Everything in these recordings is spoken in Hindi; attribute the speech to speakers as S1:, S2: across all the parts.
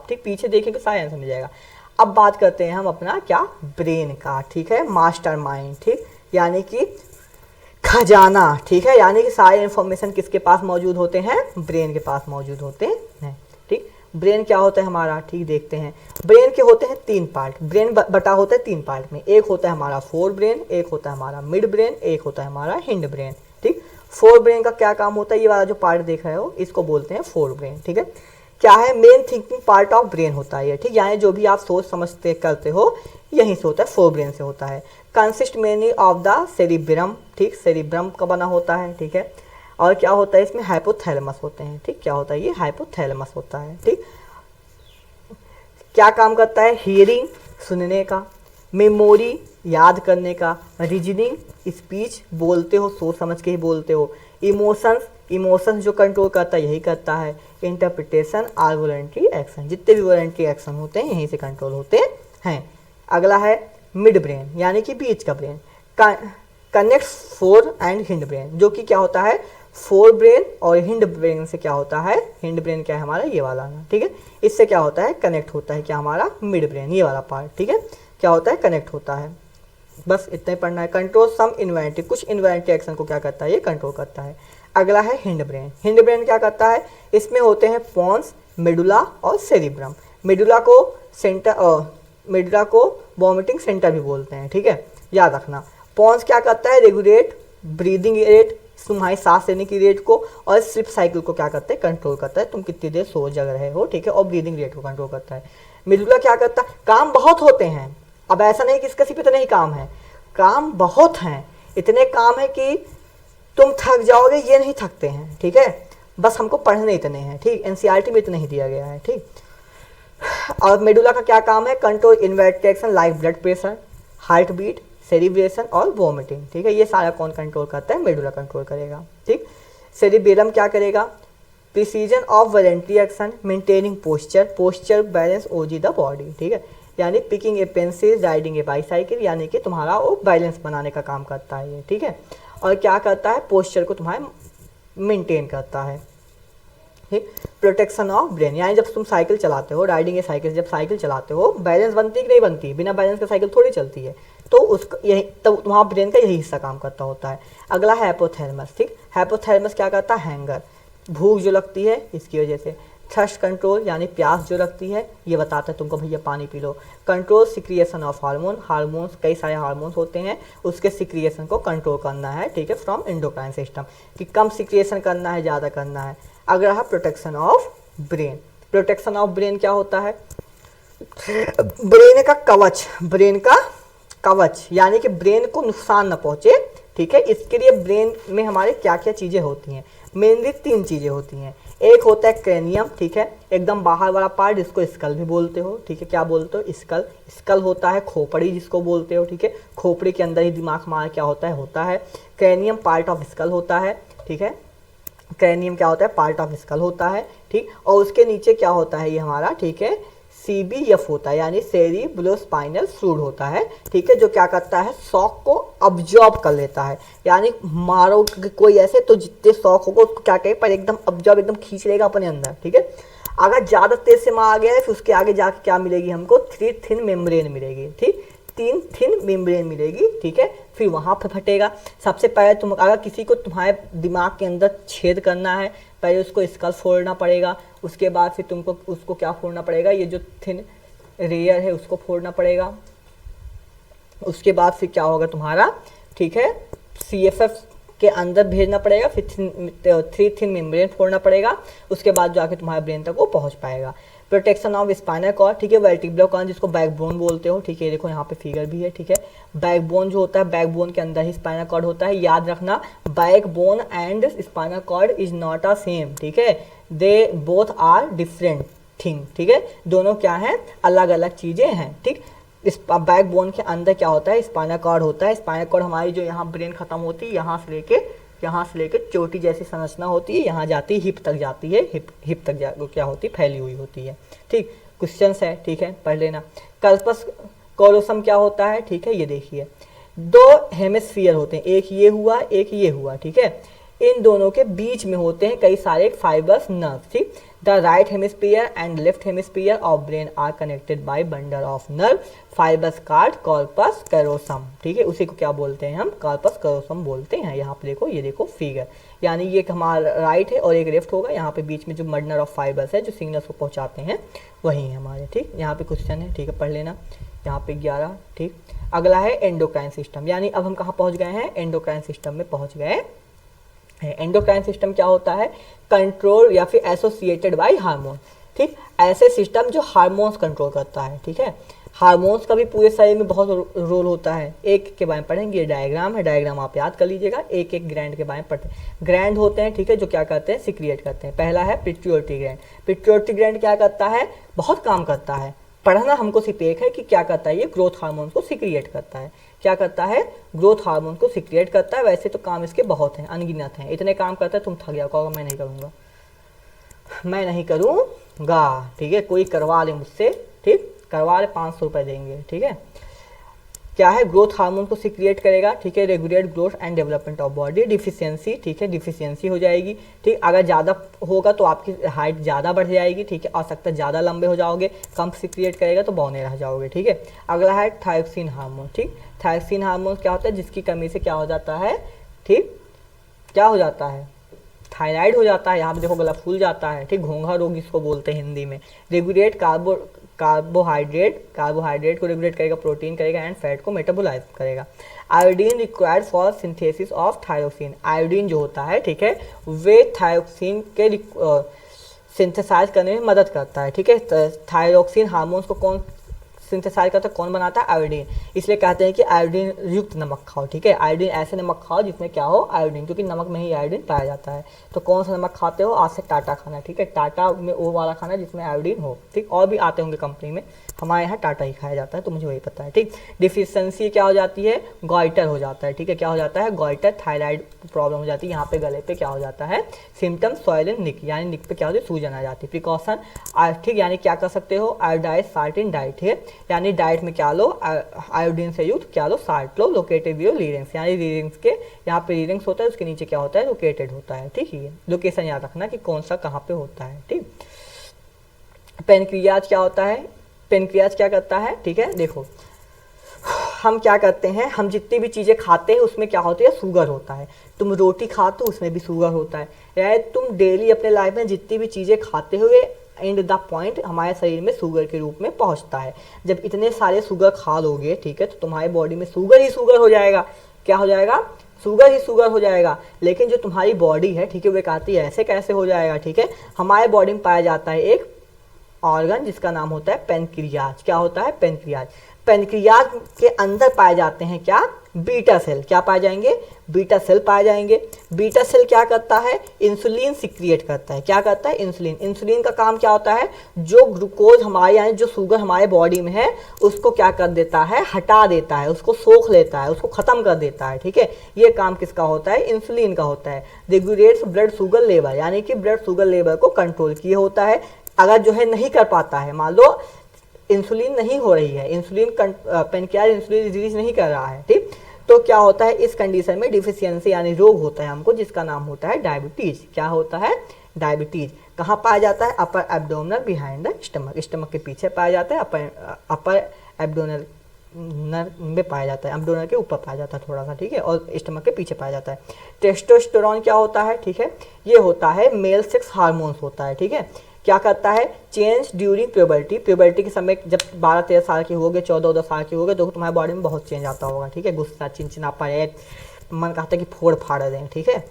S1: ठीक, पीछे देखेंगे सारा आंसर मिल जाएगा। अब बात करते हैं हम अपना क्या, ब्रेन का, ठीक है, मास्टर माइंड, ठीक, यानी कि खजाना, ठीक है, यानी कि सारे इंफॉर्मेशन किसके पास मौजूद होते हैं, ब्रेन के पास मौजूद होते हैं, ठीक। ब्रेन क्या होता है हमारा, ठीक, देखते हैं। ब्रेन के होते हैं 3 पार्ट, ब्रेन बटा होता है 3 पार्ट में, एक होता है हमारा फोर ब्रेन, एक होता है हमारा मिड ब्रेन, एक होता है हमारा हिंड ब्रेन, ठीक। फोर ब्रेन का क्या काम होता है, ये वाला जो पार्ट देख रहे हो इसको बोलते हैं फोर ब्रेन, ठीक है। क्या है, main thinking part of brain होता है ये, ठीक, यानी जो भी आप सोच समझते करते हो यहीं से होता है, फोर ब्रेन से होता है। Consist mainly of the cerebrum, ठीक, सेरिब्रम का बना होता है, ठीक है। और क्या होता है इसमें, हाइपोथैलेमस होते हैं, ठीक, क्या होता है ये, हाइपोथैलेमस होता है, ठीक। क्या काम करता है, हियरिंग, सुनने का, मेमोरी, याद करने का, रीजनिंग, स्पीच, बोलते हो सोच समझ के ही बोलते हो, इमोशंस, इमोशंस जो कंट्रोल करता है यही करता है, इंटरप्रिटेशन और वॉलंटरी एक्शन, जितने भी वॉलंटरी एक्शन होते हैं यहीं से कंट्रोल होते हैं। अगला है मिड ब्रेन, यानी कि बीच का brain, connect four and hind brain, जो कि क्या होता है, फोर ब्रेन और हिंड ब्रेन से क्या होता है, हिंड ब्रेन क्या है हमारा, ये वाला, ठीक है, इससे क्या होता है, कनेक्ट होता है क्या हमारा, मिड ब्रेन, ये वाला पार्ट, ठीक है, क्या होता है, कनेक्ट होता है। बस इतना ही पढ़ना है। कंट्रोल सम इन्वेंटरी, कुछ इन्वेंटरी एक्शन को क्या करता है, ये कंट्रोल करता है। अगला है हिंड ब्रेन, हिंड ब्रेन क्या करता है, इसमें होते हैं पोन्स, मेडुला और सेरिब्रम। मेडुला को सेंटर, मेडुला को वॉमिटिंग सेंटर भी बोलते हैं, ठीक है, याद रखना। पोन्स क्या करता है, रेगुलेट ब्रीदिंग रेट, तुम्हारी सांस लेने की रेट को, और स्लिप साइकिल को क्या करते हैं, कंट्रोल करता है, तुम कितनी देर सो जग रहे हो, ठीक है, और ब्रीदिंग रेट को कंट्रोल करता है। मेडुला क्या करता है, काम बहुत होते हैं, अब ऐसा नहीं कि इसका सिर्फ इतने ही काम है, काम बहुत हैं, इतने काम है कि तुम थक जाओगे, ये नहीं थकते हैं, ठीक है, बस हमको पढ़ने इतने हैं, ठीक, एनसीईआरटी में इतना ही दिया गया है, ठीक। और मेडुला का क्या काम है, control inverted action like blood pressure, heart beat, cerebration और वॉमिटिंग, ठीक है, ये सारा कौन कंट्रोल करता है, मेडुला कंट्रोल करेगा, ठीक। सेरिबेलम क्या करेगा, precision of voluntary action, maintaining posture, posture balance OG the body, ठीक है, यानी पिकिंग ए पेंसिल, राइडिंग ए बाईसाइकिल, यानी कि तुम्हारा वो बैलेंस बनाने का काम करता है ये, ठीक है। और क्या करता है, पोस्चर को तुम्हारे मेंटेन करता है, ठीक। प्रोटेक्शन ऑफ ब्रेन, यानी जब तुम साइकिल चलाते हो, राइडिंग ए साइकिल, जब साइकिल चलाते हो बैलेंस बनती कि नहीं बनती, बिना बैलेंस के साइकिल थोड़ी चलती है, तो उसका यही तो तुम्हारा ब्रेन का यही हिस्सा काम करता होता है। अगला है हाइपोथैलेमस, ठीक, हाइपोथैलेमस क्या करता है, हैंगर, भूख जो लगती है इसकी वजह से, थर्स्ट कंट्रोल, यानी प्यास जो लगती है ये बताता है तुमको भैया पानी पी लो, control secretion of hormone, hormones, कई सारे हार्मोन्स होते हैं, उसके सिक्रिएशन को कंट्रोल करना है, ठीक है, फ्रॉम एंडोक्राइन सिस्टम, कि कम सिक्रिएशन करना है, ज़्यादा करना है। अगला है protection of brain, protection of brain क्या होता है, ब्रेन का कवच, ब्रेन का कवच, यानी कि ब्रेन को नुकसान न पहुंचे, ठीक है, इसके लिए ब्रेन में हमारे क्या क्या चीज़ें होती हैं, मेनली 3 चीज़ें होती हैं। एक होता है क्रेनियम, ठीक है, एकदम बाहर वाला पार्ट जिसको स्कल भी बोलते हो, ठीक है, क्या बोलते हो, स्कल, स्कल होता है खोपड़ी जिसको बोलते हो, ठीक है, खोपड़ी के अंदर ही दिमाग हमारा क्या होता है, क्रेनियम पार्ट ऑफ स्कल होता है, ठीक है, क्रेनियम क्या होता है, पार्ट ऑफ स्कल होता है, ठीक, और उसके नीचे क्या होता है ये हमारा, ठीक है, CBF होता है, यानी सेरिब्रोस्पाइनल फ्लूइड होता है, ठीक है, जो क्या करता है, शॉक को अब्जॉर्ब कर लेता है, यानी मारो कोई ऐसे तो जितने शॉक होगा उसको क्या कहे पर एकदम अब्जॉर्ब, एकदम खींच लेगा अपने अंदर, ठीक है। अगर ज़्यादा तेज से मार गया है फिर उसके आगे जाके क्या मिलेगी हमको, 3 थिन मेम्ब्रेन मिलेगी, ठीक, 3 थिन मेम्ब्रेन मिलेगी, ठीक है, फिर वहाँ पर फटेगा। सबसे पहले तुम अगर किसी को तुम्हारे दिमाग के अंदर छेद करना है, पहले उसको स्कल फोड़ना पड़ेगा, उसके बाद फिर तुमको उसको क्या फोड़ना पड़ेगा, ये जो थिन रेयर है उसको फोड़ना पड़ेगा, उसके बाद फिर क्या होगा तुम्हारा, ठीक है, CFF के अंदर भेजना पड़ेगा, फिर 3 थिन मेम्ब्रेन फोड़ना पड़ेगा, उसके बाद जाके तुम्हारे ब्रेन तक वो पहुंच पाएगा। प्रोटेक्शन ऑफ स्पाइनल कॉर्ड, ठीक है, वर्टिब्रल कॉर्ड जिसको बैकबोन बोलते हो, ठीक है, देखो यहाँ पे फिगर भी है, ठीक है, बैकबोन जो होता है, बैकबोन के अंदर ही स्पाइनल कॉर्ड होता है, याद रखना backbone and spinal cord is not a same, ठीक है, they both are different thing, ठीक है, दोनों क्या है, अलग अलग चीजें हैं, ठीक। इस बैकबोन के अंदर क्या होता है, स्पाइनल कॉर्ड होता है, स्पाइनल कॉर्ड हमारी जो यहाँ ब्रेन खत्म होती है, यहाँ से लेके चोटी जैसी संरचना होती है, यहाँ जाती है, हिप तक जाती है, हिप तक क्या होती है, फैली हुई होती है, ठीक। क्वेश्चन है, ठीक है, पढ़ लेना। कल्पस कोलोसम क्या होता है, ठीक है, ये देखिए 2 हेमिस्फीयर होते हैं, एक ये हुआ एक ये हुआ, ठीक है, इन दोनों के बीच में होते हैं कई सारे फाइबर्स नर्व, ठीक। The right hemisphere and left hemisphere of brain are connected by bundle of nerve fibres called corpus callosum, ठीक है। उसी को क्या बोलते हैं हम, कॉर्पस कैलोसम बोलते हैं। यहाँ पे देखो, ये देखो फिगर, यानी ये एक हमारा राइट है और एक लेफ्ट होगा। यहाँ पे बीच में जो बंडल ऑफ फाइबर्स है जो सिग्नल्स को पहुँचाते हैं वही है हमारे, ठीक। यहाँ पे क्वेश्चन है, ठीक है, पढ़ लेना। यहाँ पे 11, ठीक। अगला है एंडोक्राइन सिस्टम, यानी अब हम कहाँ पहुँच गए हैं, एंडोक्राइन सिस्टम में पहुँच गए। एंडोक्राइन सिस्टम क्या होता है, कंट्रोल या फिर एसोसिएटेड बाय हार्मोन, ठीक। ऐसे सिस्टम जो हार्मोन्स कंट्रोल करता है, ठीक है। हार्मोन्स का भी पूरे शरीर में बहुत रोल होता है। एक के बारे में पढ़ेंगे, ये डायग्राम है, डायग्राम आप याद कर लीजिएगा। एक एक ग्रैंड के बारे में पढ़ते हैं। ग्रैंड होते हैं, ठीक है, जो क्या करते हैं, सिक्रिएट करते हैं। पहला है पिट्यूटरी ग्रैंड। पिट्यूटरी ग्रैंड क्या करता है, बहुत काम करता है। पढ़ना हमको सिर्फ एक है कि क्या करता है, ये ग्रोथ हार्मोन को सिक्रिएट करता है। क्या करता है, ग्रोथ हार्मोन को सिक्रिएट करता है। वैसे तो काम इसके बहुत हैं, अनगिनत हैं, इतने काम करता है तुम थक गया कहोगे मैं नहीं करूँगा, मैं नहीं करूँगा, ठीक है। कोई करवा ले मुझसे, ठीक, करवा ले, 500 रुपये देंगे, ठीक है। क्या है, ग्रोथ हार्मोन को सिक्रिएट करेगा, ठीक है। Regulate growth and development of body. Deficiency, ठीक है, डिफिशियंसी हो जाएगी, ठीक। अगर ज़्यादा होगा तो आपकी हाइट ज़्यादा बढ़ जाएगी, ठीक है, आवश्यकता ज़्यादा लंबे हो जाओगे। कम सिक्रिएट करेगा तो बौने रह जाओगे, ठीक है। अगला है थायरोक्सिन हार्मोन, ठीक। थायरोक्सिन हार्मोन क्या होता है, जिसकी कमी से क्या हो जाता है, ठीक, क्या हो जाता है, थायराइड हो जाता है। यहाँ पे देखो गला फूल जाता है, ठीक, घोंघा रोग इसको बोलते हैं हिंदी में। रेगुलेट कार्बोहाइड्रेट को रेगुलेट करेगा, प्रोटीन करेगा एंड फैट को मेटाबोलाइज करेगा। Iodine required for synthesis of thyroxine. Iodine जो होता है, ठीक है, वे थायरोक्सिन के सिंथेसाइज करने में मदद करता है, ठीक है। थायरोक्सिन हार्मोन्स को कौन सिंथेसाइज करता है, कौन बनाता है, आयोडीन। इसलिए कहते हैं कि आयोडीन युक्त नमक खाओ, ठीक है। आयोडीन ऐसे नमक खाओ जिसमें क्या हो, आयोडीन, क्योंकि नमक में ही आयोडीन पाया जाता है। तो कौन सा नमक खाते हो, आज से टाटा खाना, ठीक है। टाटा में वो वाला खाना जिसमें आयोडीन हो, ठीक। और भी आते होंगे कंपनी में, हमारे यहाँ टाटा ही खाया जाता है, तो मुझे वही पता है, ठीक। डिफिशियंसी क्या हो जाती है, गॉइटर हो जाता है, ठीक है। क्या हो जाता है, गॉइटर, थायराइड प्रॉब्लम हो जाती है। यहाँ पे गले पे क्या हो जाता है, सिम्टम सॉइलन निक, यानी निक पे क्या होती है, सूजन आ जाती है। प्रिकॉशन, ठीक, यानी क्या कर सकते हो, आयोडाइज साल्ट इन डाइट है, यानी डाइट में क्या लो, आयोडीन से युक्त क्या लो, साल्ट लो। लोकेटेड व्यू रीडिंग्स, यानी रीडिंग्स के यहाँ पे रीडिंग्स होता है, उसके नीचे क्या होता है, लोकेटेड होता है, ठीक है। लोकेशन याद रखना कि कौन सा कहाँ पे होता है, ठीक। पेनक्रियाज क्या होता है, पेनक्रियाज क्या करता है, ठीक है। देखो हम क्या करते हैं, हम जितनी भी चीज़ें खाते हैं उसमें क्या होती है, शुगर होता है। तुम रोटी खाते हो उसमें भी शुगर होता है, यानी तुम डेली अपने लाइफ में जितनी भी चीज़ें खाते हुए एंड द पॉइंट हमारे शरीर में शुगर के रूप में पहुंचता है। जब इतने सारे शुगर खा लोगे, ठीक है, तो तुम्हारी बॉडी में शुगर ही शुगर हो जाएगा। क्या हो जाएगा, शुगर ही शुगर हो जाएगा। लेकिन जो तुम्हारी बॉडी है, ठीक है, वो कहती है ऐसे कैसे हो जाएगा, ठीक है। हमारे बॉडी में पाया जाता है एक ऑर्गन जिसका नाम होता है पेनक्रियाज। क्या होता है, पेनक्रियाज। पेनक्रियाज के अंदर पाए जाते हैं क्या, बीटा सेल। क्या पाए जाएंगे, बीटा सेल पाए जाएंगे। बीटा सेल क्या करता है, इंसुलिन सिक्रिएट करता है। क्या करता है, इंसुलिन। इंसुलिन का काम क्या होता है, जो ग्लूकोज हमारे यानी जो शुगर हमारे बॉडी में है उसको क्या कर देता है, हटा देता है, उसको सोख लेता है, उसको खत्म कर देता है, ठीक है। ये काम किसका होता है, इंसुलिन का होता है। रेगुलेट्स ब्लड शुगर लेवल, यानी कि ब्लड शुगर लेवल को कंट्रोल किए होता है। अगर जो है नहीं कर पाता है, मान लो इंसुलिन नहीं हो रही है, इंसुलिन पेनक्रियाज इंसुलिन रिलीज नहीं कर रहा है, ठीक, तो क्या होता है, इस कंडीशन में डिफिशियंसी यानी रोग होता है हमको, जिसका नाम होता है डायबिटीज। क्या होता है, डायबिटीज। कहाँ पाया जाता है, upper abdominal behind the stomach. Stomach के पीछे पाया जाता है, अपर एब्डोमिनल में पाया जाता है, एब्डोमिनल के ऊपर पाया जाता है थोड़ा सा, ठीक है, और स्टमक के पीछे पाया जाता है। टेस्टोस्टेरोन क्या होता है, ठीक है, ये होता है मेल सेक्स हार्मोन्स होता है, ठीक है। क्या करता है, चेंज ड्यूरिंग प्यूबर्टी। प्यूबर्टी के समय जब 12-13 साल के हो गए, 14-14 साल के हो गए, तो तुम्हारे बॉडी में बहुत चेंज आता होगा, ठीक है। गुस्सा, चिंचिनापन, मन कहता है कि फोड़ फाड़ दें, ठीक है।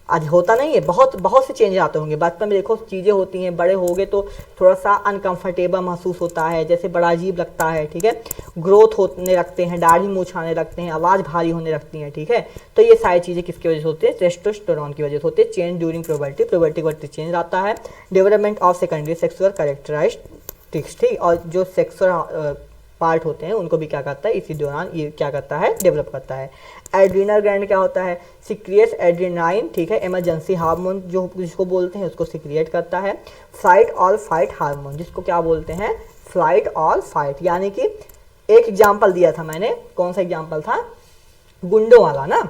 S1: आज होता नहीं है, बहुत बहुत से चेंज आते होंगे। बचपन में देखो चीज़ें होती हैं, बड़े हो गए तो थोड़ा सा अनकंफर्टेबल महसूस होता है, जैसे बड़ा अजीब लगता है, ठीक है। ग्रोथ होने लगते हैं, दाढ़ी मूंछ आने लगते हैं, आवाज़ भारी होने लगती हैं, ठीक है। तो ये सारी चीज़ें किसकी वजह से होती है, टेस्टोस्टेरोन की वजह से होती है। चेंज ड्यूरिंग प्यूबर्टी, प्यूबर्टी के वक्त चेंज आता है। Development of secondary sexual characteristics, ठीक, और जो सेक्सुअल पार्ट होते हैं उनको भी क्या करता है, इसी दौरान ये क्या करता है, डेवलप करता है। एड्रीनल ग्लैंड क्या होता है, सिक्रिएट्स एड्रेनाइन, ठीक है, इमरजेंसी हार्मोन जो जिसको बोलते हैं उसको सिक्रिएट करता है। फ्लाइट और फाइट हार्मोन, जिसको क्या बोलते हैं, फ्लाइट और फाइट। यानी कि एक एग्जाम्पल दिया था मैंने, कौन सा एग्जाम्पल था, गुंडों वाला ना,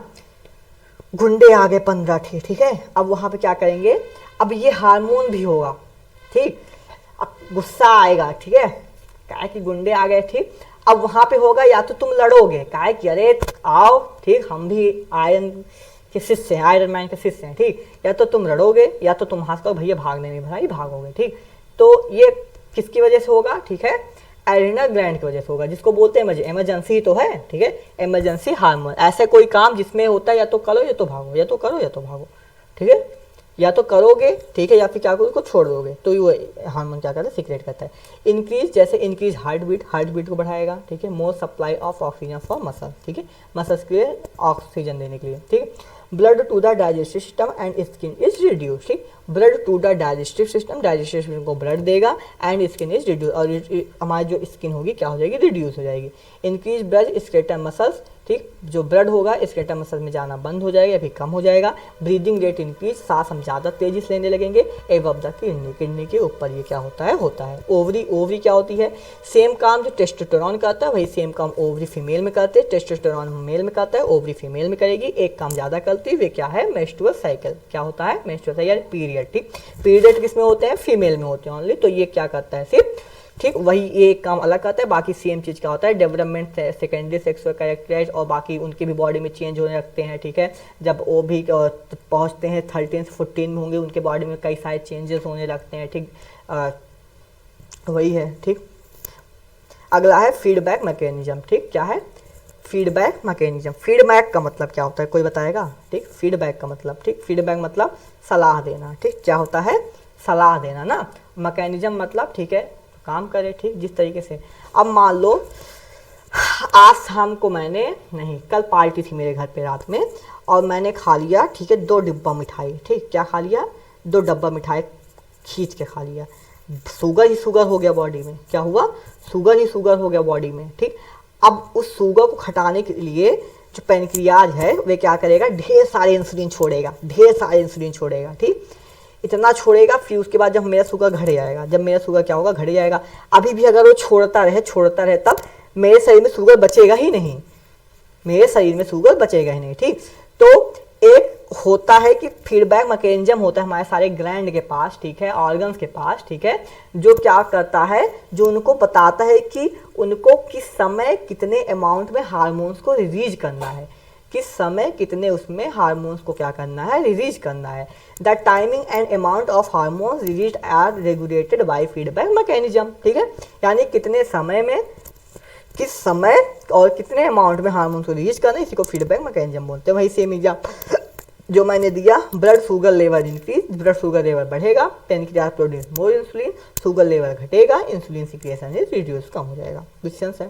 S1: गुंडे आ गए 15 थे, ठीक है। अब वहां पे क्या करेंगे, अब ये हार्मोन भी होगा, ठीक। अब गुस्सा आएगा, ठीक है, क्या कि गुंडे आ गए, ठीक। अब वहां पे होगा या तो तुम लड़ोगे, क्या कि अरे आओ, ठीक, हम भी आयरन के शिष्य हैं, आयरन मैन के शिष्य हैं, ठीक। या तो तुम लड़ोगे या तो तुम हंस कर भैया भागने नहीं, भाई भागोगे, ठीक। तो ये किसकी वजह से होगा, ठीक है, एड्रिनल ग्लैंड की वजह से होगा, जिसको बोलते हैं इमरजेंसी तो है, ठीक है, इमरजेंसी हार्मोन। ऐसे कोई काम जिसमें होता है या तो करो या तो भागो, या तो करो या तो भागो, ठीक है, या तो करोगे, ठीक है, या फिर क्या करोगे, उसको छोड़ दोगे, तो ये हार्मोन क्या करता है, सीक्रेट करता है। इंक्रीज, जैसे इंक्रीज हार्ट बीट को बढ़ाएगा, ठीक है। More supply of oxygen for muscle, ठीक है, मसल्स के लिए ऑक्सीजन देने के लिए, ठीक है। Blood to the digestive system and skin is reduce, ठीक। Blood to the digestive system को ब्लड देगा, एंड स्किन इज रिड्यूस, और हमारी जो स्किन होगी क्या हो जाएगी, रिड्यूस हो जाएगी। इंक्रीज ब्लड स्केलेटल मसल्स, ठीक, जो ब्लड होगा स्केलेटल मसल में जाना बंद हो जाएगा या फिर कम हो जाएगा। ब्रीदिंग रेट इंक्रीज, सांस हम ज़्यादा तेजी से लेने लगेंगे। एबव द किडनी के ऊपर ये क्या होता है ओवरी क्या होती है, सेम काम जो टेस्टोस्टेरोन करता है वही सेम काम ओवरी फीमेल में करते हैं। टेस्टोस्टेरोन मेल में करता है, ओवरी फीमेल में करेगी, एक काम ज़्यादा करती है, वे क्या है, मेंस्ट्रुअल साइकिल, क्या होता है, मेंस्ट्रुअल साइकिल, पीरियड, ठीक। पीरियड किस में होते हैं, फीमेल में होते हैं ओनली, तो ये क्या करता है सिर्फ, ठीक, वही एक काम अलग करता है, बाकी सेम चीज़ क्या होता है, डेवलपमेंट सेकेंडरी सेक्सुअल कैरेक्टराइज, और बाकी उनके भी बॉडी में चेंज होने लगते हैं, ठीक है। जब वो भी पहुंचते हैं 13 से 14 में होंगे, उनके बॉडी में कई सारे चेंजेस होने लगते हैं, ठीक, वही है, ठीक। अगला है फीडबैक मैकेनिज्म, ठीक, क्या है, फीडबैक मैकेनिज्म। फीडबैक का मतलब क्या होता है, कोई बताएगा, ठीक, फीडबैक का मतलब, ठीक, फीडबैक मतलब सलाह देना, ठीक, क्या होता है, सलाह देना ना। मैकेनिज्म मतलब, ठीक है, काम करे, ठीक, जिस तरीके से, अब मान लो आज शाम को मैंने, नहीं कल पार्टी थी मेरे घर पे रात में, और मैंने खा लिया, ठीक है, 2 डिब्बा मिठाई, ठीक, क्या खा लिया, 2 डब्बा मिठाई खींच के खा लिया, शुगर ही शुगर हो गया बॉडी में, क्या हुआ, शुगर ही शुगर हो गया बॉडी में, ठीक। अब उस शुगर को घटाने के लिए जो पैनक्रियाज है वे क्या करेगा, ढेर सारे इंसुलिन छोड़ेगा, ठीक, इतना छोड़ेगा, फिर उसके बाद जब मेरा शुगर घट जाएगा, जब मेरा शुगर क्या होगा, घट जाएगा। अभी भी अगर वो छोड़ता रहे तब मेरे शरीर में शुगर बचेगा ही नहीं, ठीक। तो एक होता है कि फीडबैक मैकेनिज्म होता है हमारे सारे ग्लैंड के पास, ठीक है, ऑर्गन्स के पास, ठीक है, जो क्या करता है, जो उनको बताता है कि उनको किस समय कितने अमाउंट में हार्मोन्स को रिलीज करना है, किस समय कितने उसमें हार्मोन्स को क्या करना है, रिलीज करना है। The timing and amount of hormones release are regulated by feedback mechanism, ठीक है, यानी कितने समय में, किस समय और कितने अमाउंट में हार्मोन्स को रिलीज करना है, इसी को फीडबैक मैकेनिज्म बोलते हैं। वही सेम एग्जाम्पल जो मैंने दिया, blood sugar level increase, blood sugar level बढ़ेगा, pancreas produce more insulin, sugar level घटेगा, इंसुलिन सिक्रेशन इज रिड्यूस, कम हो जाएगा। क्वेश्चन है,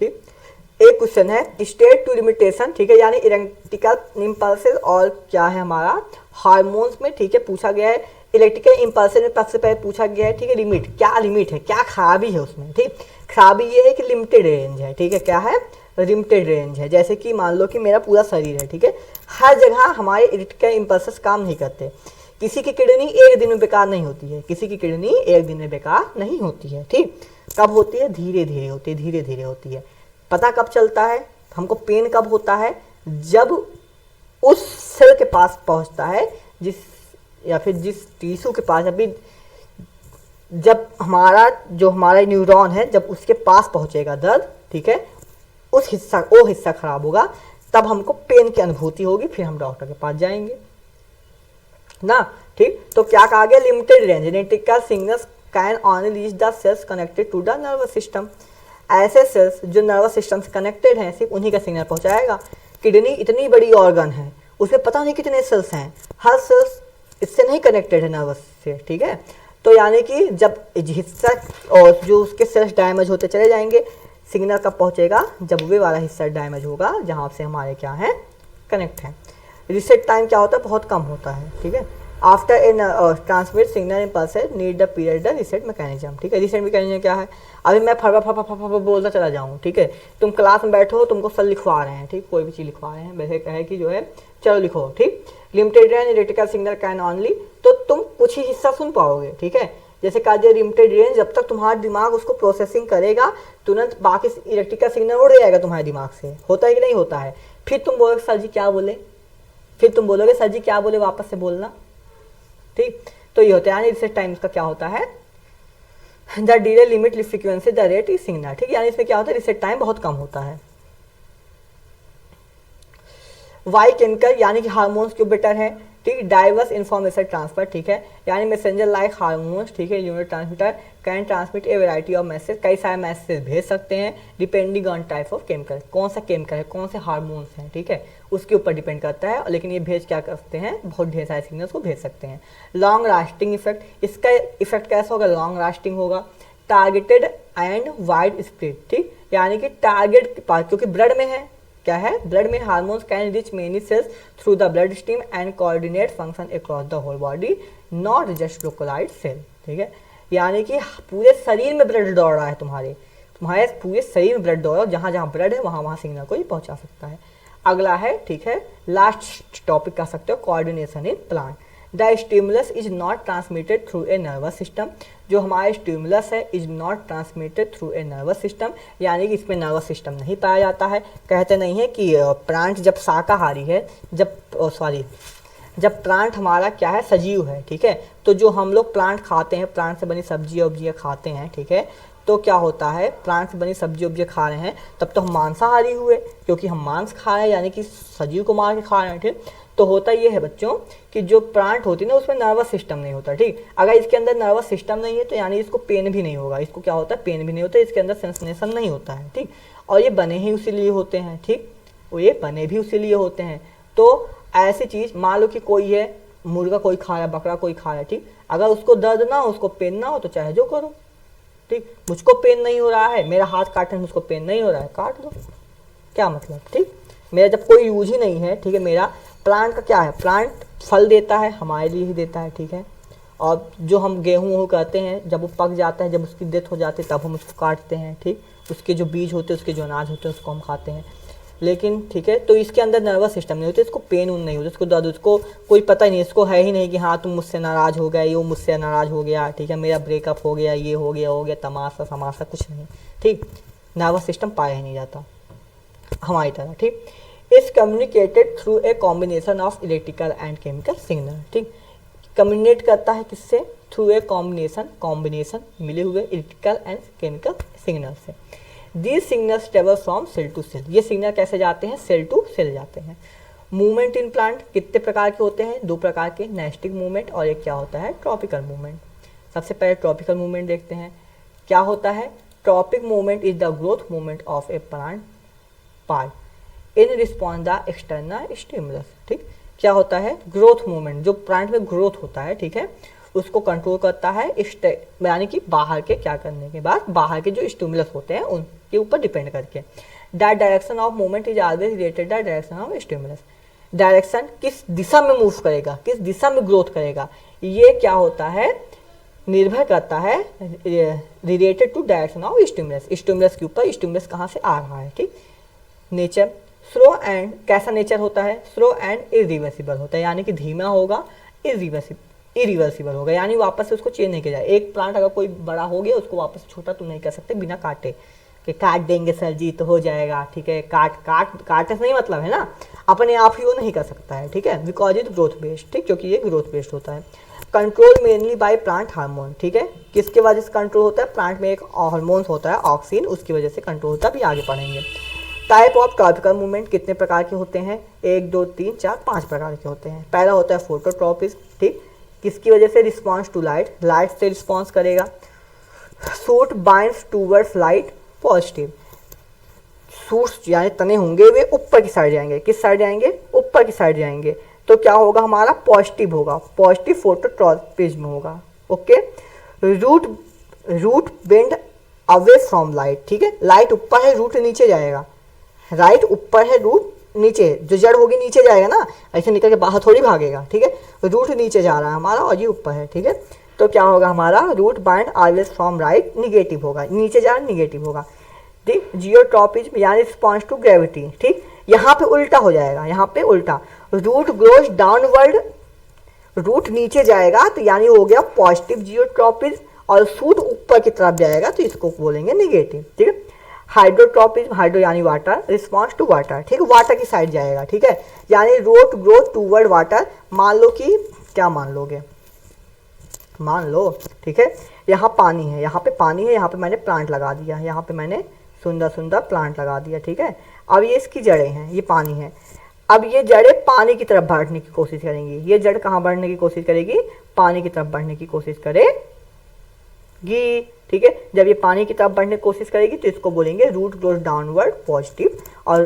S1: ठीक। एक क्वेश्चन है स्टेट टू लिमिटेशन, ठीक है, यानी इलेक्ट्रिकल इम्पल्सेस और क्या है हमारा हार्मोन्स में, ठीक है, पूछा गया है। इलेक्ट्रिकल इम्पल्सेस में सबसे पहले पूछा गया है, ठीक है, लिमिट, क्या लिमिट है, क्या खराबी है उसमें, ठीक। खराबी ये है कि लिमिटेड रेंज है, ठीक है, क्या है, लिमिटेड रेंज है। जैसे कि मान लो कि मेरा पूरा शरीर है, ठीक है, हर जगह हमारे इलेक्ट्रिकल इम्पल्सेस काम नहीं करते। किसी की किडनी एक दिन में बेकार नहीं होती है, किसी की किडनी एक दिन में बेकार नहीं होती है, ठीक। कब होती है, धीरे धीरे होती है। पता कब चलता है हमको, पेन कब होता है, जब उस सेल के पास पहुंचता है जिस, या फिर जिस टिश्यू के पास, अभी जब हमारा न्यूरॉन है जब उसके पास पहुंचेगा दर्द, ठीक है, वो हिस्सा खराब होगा, तब हमको पेन की अनुभूति होगी, फिर हम डॉक्टर के पास जाएंगे ना, ठीक। तो क्या कहा गया, limited range electrical signals can only reach the cells connected to the nervous system. ऐसे सेल्स जो नर्वस सिस्टम से कनेक्टेड हैं सिर्फ उन्हीं का सिग्नल पहुंचाएगा। किडनी इतनी बड़ी ऑर्गन है, उसमें पता नहीं कितने सेल्स हैं, हर सेल्स इससे नहीं कनेक्टेड है नर्वस से, ठीक है। तो यानी कि जब हिस्सा और जो उसके सेल्स डैमेज होते चले जाएंगे, सिग्नल कब पहुंचेगा, जब वे वाला हिस्सा डैमेज होगा जहां से हमारे क्या है, कनेक्ट है। रिसेट टाइम क्या होता है, बहुत कम होता है, ठीक है। After a transmit signal impulses need the period the reset mechanism, ठीक है। रीसेट मैकेनिज्म क्या है, अभी मैं फर बोलता चला जाऊँ, ठीक है, तुम क्लास में बैठो, तुमको सर लिखवा रहे हैं, ठीक, कोई भी चीज़ लिखवा रहे हैं, वैसे कहे कि जो है चलो लिखो, ठीक। Limited range electrical signal can only, तो तुम कुछ ही हिस्सा सुन पाओगे, ठीक है। जैसे कहा जाए लिमिटेड रेंज, जब तक तुम्हारा दिमाग उसको प्रोसेसिंग करेगा तुरंत बाकी इलेक्ट्रिकल सिग्नल उड़ जाएगा तुम्हारे दिमाग से, होता है कि नहीं होता है। फिर तुम बोलोगे सर जी क्या बोले, फिर तुम बोलोगे सर जी क्या बोले, वापस से बोलना। ठीक, तो ये होता है, यानी रिसेट टाइम का क्या होता है, the delay limit frequency the rate is signal. ठीक, यानी इसमें क्या होता है, रिसेट टाइम बहुत कम होता है। वाई केमिकल यानी कि हार्मोन्स क्यों बेटर है, ठीक, डाइवर्स इन्फॉर्मेशन ट्रांसफर, ठीक है, यानी मैसेंजर लाइक हार्मोन्स, ठीक है, unit transmitter can transmit A variety of message, कई सारे मैसेज भेज सकते हैं depending on type of chemical, कौन सा केमिकल है, कौन से हार्मोन्स हैं, ठीक है, उसके ऊपर डिपेंड करता है, लेकिन ये भेज क्या करते हैं, बहुत ढेर सारे सिग्नल्स को भेज सकते हैं। लॉन्ग लास्टिंग इफेक्ट, इसका इफेक्ट कैसा होगा, लॉन्ग लास्टिंग होगा। टारगेटेड एंड वाइड स्प्रेड, ठीक, यानी कि टारगेट के पास, क्योंकि ब्लड में है, क्या है, ब्लड में hormones can reach many cells through the blood stream and coordinate function across the whole body, not just localised cell, ठीक है, यानी कि पूरे शरीर में ब्लड दौड़ रहा है, तुम्हारे पूरे शरीर में ब्लड दौड़ रहा है, जहाँ जहाँ ब्लड है वहाँ वहाँ सिग्नल को ही पहुँचा सकता है। अगला है, ठीक है, लास्ट टॉपिक कह सकते हो, coordination in plant. The stimulus is not transmitted through a nervous system, जो हमारा स्टिमुलस है is not transmitted through a nervous system, यानी कि इसमें नर्वस सिस्टम नहीं पाया जाता है। कहते नहीं है कि प्लांट जब शाकाहारी है, जब प्लांट हमारा क्या है, सजीव है, ठीक है, तो जो हम लोग प्लांट खाते हैं, प्लांट से बनी सब्जियाँ वब्जियाँ खाते हैं, ठीक है, तो क्या होता है, प्लांट से बनी सब्जी वब्जियाँ खा रहे हैं, तब तो हम मांसाहारी हुए, क्योंकि हम मांस खा रहे हैं, यानी कि सजीव को मार के खा रहे हैं, ठीक। तो होता ये है बच्चों कि जो प्लांट होती है ना, उसमें नर्वस सिस्टम नहीं होता, ठीक, अगर इसके अंदर नर्वस सिस्टम नहीं है तो यानी इसको पेन भी नहीं होगा, इसको क्या होता है, पेन भी नहीं होता, इसके अंदर सेंसेशन नहीं होता है, ठीक, और ये बने ही उसी लिए होते हैं, ठीक, और ये बने भी उसी लिए होते हैं। तो ऐसी चीज़, मान लो कि कोई है, मुर्गा कोई खा रहा है, बकरा कोई खा रहा है, ठीक, अगर उसको दर्द ना हो, उसको पेन ना हो, तो चाहे जो करो, ठीक, मुझको पेन नहीं हो रहा है, मेरा हाथ काटने मुझको पेन नहीं हो रहा है, काट दो, क्या मतलब, ठीक, मेरा जब कोई यूज ही नहीं है, ठीक है, मेरा प्लांट का क्या है, प्लांट फल देता है, हमारे लिए ही देता है, ठीक है, और जो हम गेहूँ कहते हैं, जब वो पक जाता है, जब उसकी डेथ हो जाती है, तब हम उसको काटते हैं, ठीक, उसके जो बीज होते हैं, उसके जो अनाज होते हैं, उसको हम खाते हैं, लेकिन ठीक है, तो इसके अंदर नर्वस सिस्टम नहीं होता, इसको पेन उन नहीं होता, इसको दर्द, उसको कोई पता ही नहीं, इसको है ही नहीं कि हाँ तुम मुझसे नाराज़ हो गया, ये मुझसे नाराज़ हो गया, ठीक है, मेरा ब्रेकअप हो गया, ये हो गया, तमाशा समाशा कुछ नहीं, ठीक, नर्वस सिस्टम पाया ही नहीं जाता हमारी तरह, ठीक। Is communicated through a combination of electrical and chemical signal, ठीक, कम्युनिकेट करता है किससे, थ्रू ए कॉम्बिनेशन मिले हुए इलेक्ट्रिकल एंड केमिकल सिग्नल से। These signals travel from cell to cell, ये सिग्नल कैसे जाते हैं, सेल टू सेल जाते हैं। मूवमेंट इन प्लांट कितने प्रकार के होते हैं, दो प्रकार के, नेस्टिक मूवमेंट और एक क्या होता है, ट्रॉपिकल मूवमेंट। सबसे पहले ट्रॉपिकल मूवमेंट देखते हैं, क्या होता है, tropic movement is the growth movement of a plant part in response the external stimulus, ठीक, क्या होता है, ग्रोथ मूवमेंट, जो प्लांट में ग्रोथ होता है, ठीक है, उसको कंट्रोल करता है, यानी कि बाहर के क्या करने के बाद, बाहर के जो स्टिमुलस होते हैं उनके ऊपर डिपेंड करके। The direction of movement is always related the direction of stimulus, direction किस दिशा में मूव करेगा, किस दिशा में ग्रोथ करेगा, ये क्या होता है, निर्भर करता है, related to direction of stimulus, stimulus के ऊपर, स्टिमुलस कहाँ से आ रहा है, ठीक। नेचर, स्लो एंड, कैसा नेचर होता है, स्लो एंड इरिवर्सिबल होता है, यानी कि धीमा होगा, इरिवर्सिबल होगा, यानी वापस से उसको चेंज नहीं किया जाए। एक प्लांट अगर कोई बड़ा हो गया, उसको वापस छोटा तुम नहीं कर सकते बिना काटे, कि काट देंगे सर जी तो हो जाएगा, ठीक है, काटने से नहीं मतलब है ना, अपने आप ही वो नहीं कर सकता है, ठीक है, बिकॉज इट ग्रोथ बेस्ड, ठीक, क्योंकि ये ग्रोथ बेस्ड होता है। Control mainly by plant hormone, ठीक है, किसके वजह से कंट्रोल होता है, प्लांट में एक हार्मोन्स होता है ऑक्सीन, उसकी वजह से कंट्रोल होता है, अभी आगे पढ़ेंगे। टाइप ऑफ ट्रॉपिकल मूवमेंट कितने प्रकार के होते हैं, 1 2 3 4 5 प्रकार के होते हैं। पहला होता है फोटोट्रॉपिज्म, ठीक, किसकी वजह से, रिस्पॉन्स टू लाइट, लाइट से रिस्पॉन्स करेगा। Suit binds towards light, positive, suits यानी तने होंगे वे ऊपर की साइड जाएंगे, किस साइड जाएंगे, ऊपर की साइड जाएंगे, तो क्या होगा हमारा, पॉजिटिव होगा, पॉजिटिव फोटोट्रॉपिज्म होगा, okay. Root bend away from light, ठीक है, लाइट ऊपर है, रूट नीचे जाएगा, राइट ऊपर है, रूट नीचे, जो जड़ होगी नीचे जाएगा ना, ऐसे निकल के बाहर थोड़ी भागेगा, ठीक है, रूट नीचे जा रहा है हमारा और ये ऊपर है, ठीक है, तो क्या होगा हमारा, root bind always from right, negative होगा, नीचे जा रहा निगेटिव होगा, ठीक। जियोट्रॉपिज्म यानी रिस्पॉन्स टू ग्रेविटी, ठीक, यहाँ पे उल्टा हो जाएगा, यहाँ पे उल्टा, रूट ग्रोज डाउनवर्ड, रूट नीचे जाएगा तो यानी हो गया पॉजिटिव जियोट्रॉपिज्म, और सूट ऊपर की तरफ जाएगा तो इसको बोलेंगे निगेटिव, ठीक है। हाइड्रोट्रॉपिज्म, हाइड्रो यानी वाटर, रिस्पॉन्स टू वाटर, ठीक है, वाटर की साइड जाएगा, ठीक है, यानी रूट ग्रोथ टूवर्ड वाटर। मान लो कि क्या मान लोगे, मान लो, ठीक है, यहाँ पानी है, यहाँ पे पानी है, यहाँ पे मैंने प्लांट लगा दिया, यहाँ पे मैंने सुंदर सुंदर प्लांट लगा दिया, ठीक है। अब ये इसकी जड़ें हैं, ये पानी है, अब ये जड़ें पानी की तरफ बढ़ने की कोशिश करेंगी, ये जड़ कहाँ बढ़ने की कोशिश करेगी, पानी की तरफ बढ़ने की कोशिश करेगी, ठीक है। जब ये पानी की तरफ बढ़ने की कोशिश करेगी तो इसको बोलेंगे रूट ग्रोथ डाउनवर्ड पॉजिटिव, और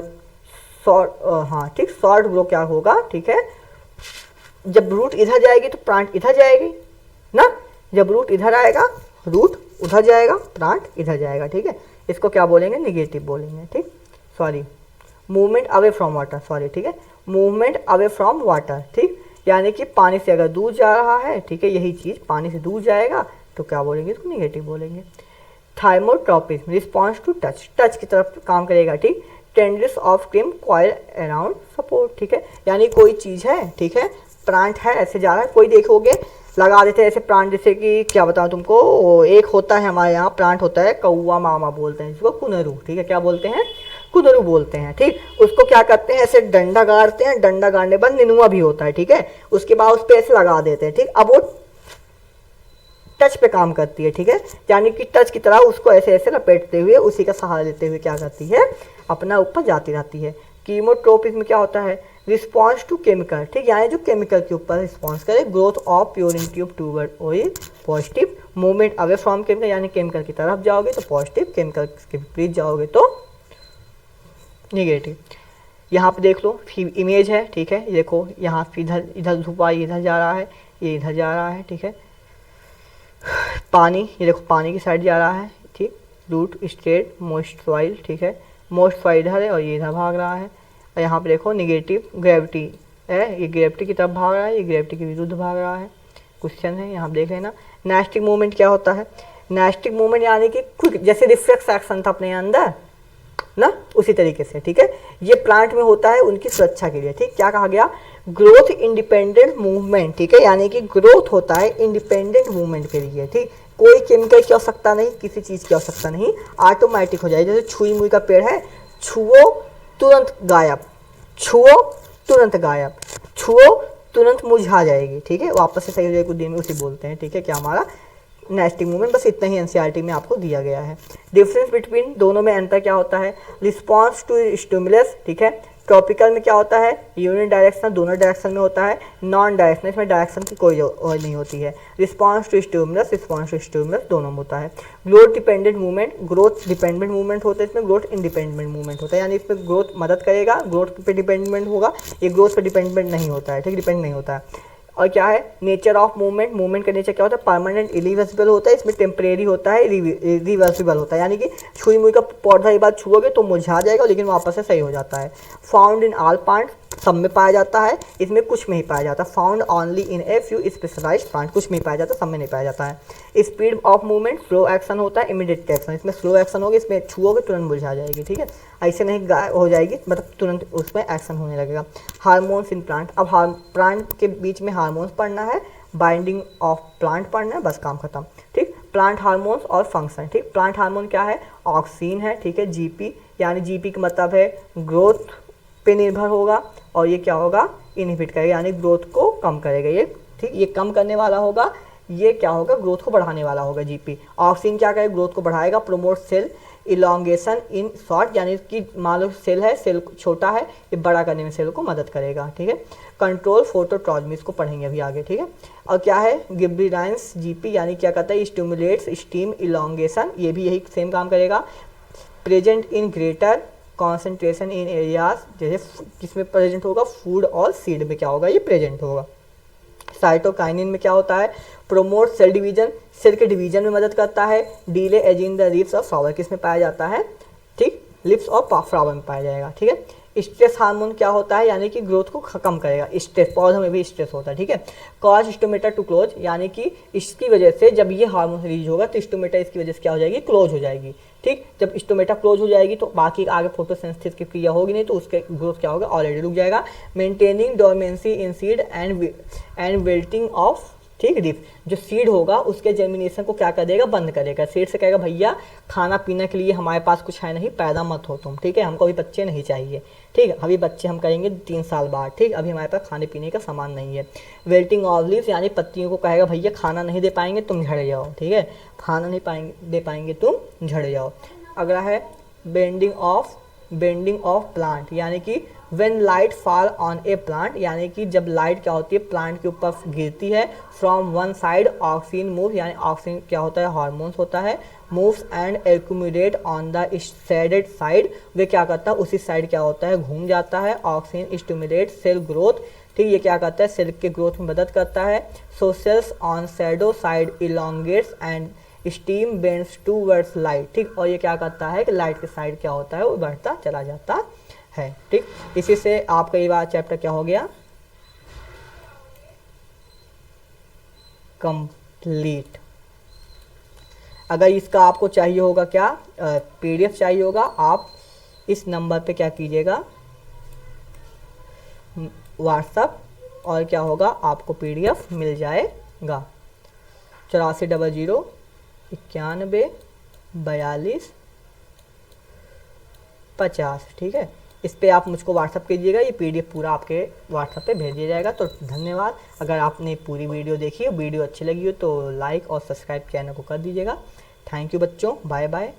S1: शॉर्ट, हाँ ठीक, शॉर्ट ग्रो क्या होगा, ठीक है, जब रूट इधर जाएगी तो प्लांट इधर जाएगी ना, जब रूट इधर आएगा रूट उधर जाएगा, प्लांट इधर जाएगा, ठीक है, इसको क्या बोलेंगे, निगेटिव बोलेंगे, ठीक, sorry, movement away from water, sorry, ठीक है, मूवमेंट अवे फ्रॉम वाटर, ठीक, यानी कि पानी से अगर दूर जा रहा है, ठीक है, यही चीज़ पानी से दूर जाएगा तो क्या बोलेंगे, इसको निगेटिव बोलेंगे। थाइमोट्रॉपिज्म, रिस्पॉन्स टू टच, टच की तरफ काम करेगा, ठीक, tendrils of cream coil around support, ठीक है, यानी कोई चीज़ है, ठीक है, प्लांट है, ऐसे जा रहा है, कोई देखोगे लगा देते हैं ऐसे प्लांट, जैसे कि क्या बताऊं तुमको, एक होता है हमारे यहाँ प्लांट होता है, कौवा मामा बोलते हैं जिसको, कुनरू, ठीक है, क्या बोलते हैं, कुनरू बोलते हैं, ठीक, उसको क्या करते हैं, ऐसे डंडा गाड़ते हैं, डंडा गाड़ने पर निनुआ भी होता है, ठीक है, उसके बाद उस पर ऐसे लगा देते हैं, ठीक, अब वो टच पे काम करती है, ठीक है, यानी कि टच की तरह उसको ऐसे ऐसे लपेटते हुए, उसी का सहारा लेते हुए क्या करती है, अपना ऊपर जाती रहती है। कीमोट्रोपिज्म क्या होता है, रिस्पॉन्स टू केमिकल, ठीक, यानी जो केमिकल के ऊपर रिस्पॉन्स करे, growth of purity of toward oil positive, movement away from chemical, यानी केमिकल की तरफ जाओगे तो पॉजिटिव, केमिकल के विपरीत जाओगे तो निगेटिव। यहाँ पे देख लो इमेज है, ठीक है, ये देखो यहाँ इधर इधर धूप आई, इधर जा रहा है, ये इधर जा रहा है, ठीक है, पानी, ये देखो पानी की साइड जा रहा है, ठीक, रूट स्टेट मोस्ट सॉइल, ठीक है, मोस्ट सॉइल इधर है और ये इधर भाग रहा है, और यहाँ पे देखो निगेटिव ग्रेविटी है, ये ग्रेविटी की तरफ भाग रहा है, ये ग्रेविटी के विरुद्ध भाग रहा है। क्वेश्चन है यहाँ पे देख लेना। नेस्टिक मूवमेंट क्या होता है, नेस्टिक मूवमेंट यानी कि क्विक, जैसे रिफ्लेक्स एक्शन था अपने अंदर ना, उसी तरीके से, ठीक है, ये प्लांट में होता है उनकी सुरक्षा के लिए, ठीक, क्या कहा गया, ग्रोथ इंडिपेंडेंट मूवमेंट, ठीक है, यानी कि ग्रोथ होता है इंडिपेंडेंट मूवमेंट के लिए, ठीक, कोई केमिकल की आवश्यकता नहीं, किसी चीज़ की आवश्यकता नहीं, ऑटोमेटिक हो जाएगी, जैसे छुई मुई का पेड़ है, छुओ तुरंत गायब, छुओ तुरंत गायब, छुओ तुरंत मुरझा जाएगी, ठीक है, वापस से सही हो जाएगी कुछ दिन में, उसी बोलते हैं, ठीक है, क्या हमारा नेस्टिक मूवमेंट, बस इतना ही एनसीईआरटी में आपको दिया गया है। डिफरेंस बिटवीन दोनों में अंतर क्या होता है, रिस्पॉन्स टू स्टिमुलस, ठीक है, ट्रॉपिकल में क्या होता है, यूनिट डायरेक्शन दोनों डायरेक्शन में होता है, नॉन डायरेक्शनल इसमें डायरेक्शन की कोई नहीं होती है, रिस्पॉन्स टू स्टिमुलस दोनों में होता है। Growth dependent movement, growth dependent movement होता है, इसमें ग्रोथ इंडिपेंडेंट मूवमेंट होता है, यानी इसमें ग्रोथ मदद करेगा, ग्रोथ पे डिपेंडेंट होगा, ये ग्रोथ पे डिपेंडेंट नहीं होता है, ठीक, डिपेंड नहीं होता है। और क्या है नेचर ऑफ मूवमेंट, मूवमेंट का नेचर क्या होता है, परमानेंट इरिवर्सिबल होता है, इसमें टेम्परेरी होता है, रिवर्सिबल होता है, यानी कि छुई मुई का पौधा एक बार छुओगे तो मुरझा जाएगा लेकिन वापस से सही हो जाता है। फाउंड इन ऑल प्लांट, सब में पाया जाता है, इसमें कुछ में ही पाया जाता है, found only in a few specialized plant, कुछ में ही पाया जाता है, सब में नहीं पाया जाता है। Speed of movement, slow action होता है, इमीडिएट एक्शन, इसमें स्लो एक्शन होगी, इसमें छुओगे तुरंत मुरझा जाएगी, ठीक है, ऐसे नहीं गायब हो जाएगी, मतलब तुरंत उसमें एक्शन होने लगेगा। हार्मोन्स इन प्लांट, अब प्लांट के बीच में हार्मोन्स पढ़ना है, बाइंडिंग ऑफ प्लांट पढ़ना है, बस काम खत्म, ठीक। प्लांट हार्मोन्स और फंक्शन, ठीक, प्लांट हार्मोन क्या है, ऑक्सीन है, ठीक है, जीपी, यानी जीपी का मतलब है ग्रोथ पे निर्भर होगा, और ये क्या होगा, इनहिबिट करेगा, यानी ग्रोथ को कम करेगा ये, ठीक, ये कम करने वाला होगा, ये क्या होगा, ग्रोथ को बढ़ाने वाला होगा जीपी। ऑक्सीन क्या करेगा, ग्रोथ को बढ़ाएगा, promote cell elongation in short, यानी कि मान लो सेल है, सेल छोटा है, ये बड़ा करने में सेल को मदद करेगा, ठीक है। कंट्रोल फोटोट्रॉज्मी, इसको पढ़ेंगे अभी आगे, ठीक है। और क्या है गिब्रेलिंस जीपी, यानी क्या कहता है, स्टिमुलेट्स स्टीम इलॉन्गेशन, ये भी यही सेम काम करेगा। Present in greater concentration in areas, जैसे किसमें प्रेजेंट होगा, फूड और सीड में क्या होगा, ये प्रेजेंट होगा। साइटोकाइनिन में क्या होता है, प्रोमोट सेल डिवीजन, सेल के डिवीजन में मदद करता है। Delay ageing the lips of flower, किसमें पाया जाता है, ठीक, लिप्स ऑफ फ्लावर में पाया जाएगा, ठीक है। स्ट्रेस हार्मोन क्या होता है, यानी कि ग्रोथ को कम करेगा, स्ट्रेस, पौधों में भी स्ट्रेस होता है, ठीक है। कॉज स्टोमेटा टू क्लोज, यानी कि इसकी वजह से जब ये हार्मोन रिलीज होगा तो स्टोमेटा इसकी वजह से क्या हो जाएगी, क्लोज हो जाएगी, ठीक। जब स्टोमेटा क्लोज हो जाएगी तो बाकी आगे फोटोसिंथेसिस की क्रिया होगी नहीं, तो उसके ग्रोथ क्या होगा, ऑलरेडी रुक जाएगा। Maintaining dormancy in seed and wilting of ठीक, रीफ जो सीड होगा उसके जर्मिनेशन को क्या कर देगा, बंद करेगा। सीड से कहेगा भैया खाना पीने के लिए हमारे पास कुछ है नहीं, पैदा मत हो तुम, ठीक है, हमको अभी बच्चे नहीं चाहिए, ठीक है, अभी बच्चे हम करेंगे 3 साल बाद, ठीक, अभी हमारे पास खाने पीने का सामान नहीं है। वेल्टिंग ऑफ लीव्स यानी पत्तियों को कहेगा भैया खाना नहीं दे पाएंगे तुम झड़ जाओ, ठीक है, खाना नहीं दे पाएंगे तुम झड़ जाओ। अगला है बेंडिंग ऑफ प्लांट यानी कि when light fall on A plant यानी कि जब लाइट क्या होती है प्लांट के ऊपर गिरती है, from one side oxygen move यानी ऑक्सीजन क्या होता है, हार्मोन्स होता है, moves and accumulate on the shaded side, वे क्या करता है उसी साइड क्या होता है घूम जाता है। ऑक्सीजन स्टिमुलेट सेल ग्रोथ, ठीक, ये क्या करता है सेल के ग्रोथ में मदद करता है। So cells on shadow side elongates and stem bends towards light, ठीक, और ये क्या करता है कि लाइट के साइड क्या होता है वो बढ़ता चला जाता है, ठीक। इसी से आपका ये वाला चैप्टर क्या हो गया, कंप्लीट। अगर इसका आपको चाहिए होगा क्या पीडीएफ चाहिए होगा, आप इस नंबर पे क्या कीजिएगा व्हाट्सअप, और क्या होगा आपको पीडीएफ मिल जाएगा 8400914250, ठीक है। इस पे आप मुझको व्हाट्सअप कीजिएगा, ये पीडीएफ पूरा आपके व्हाट्सअप पे भेज दिया जाएगा। तो धन्यवाद। अगर आपने पूरी वीडियो देखी हो, वीडियो अच्छी लगी हो तो लाइक और सब्सक्राइब चैनल को कर दीजिएगा। थैंक यू बच्चों, बाय बाय।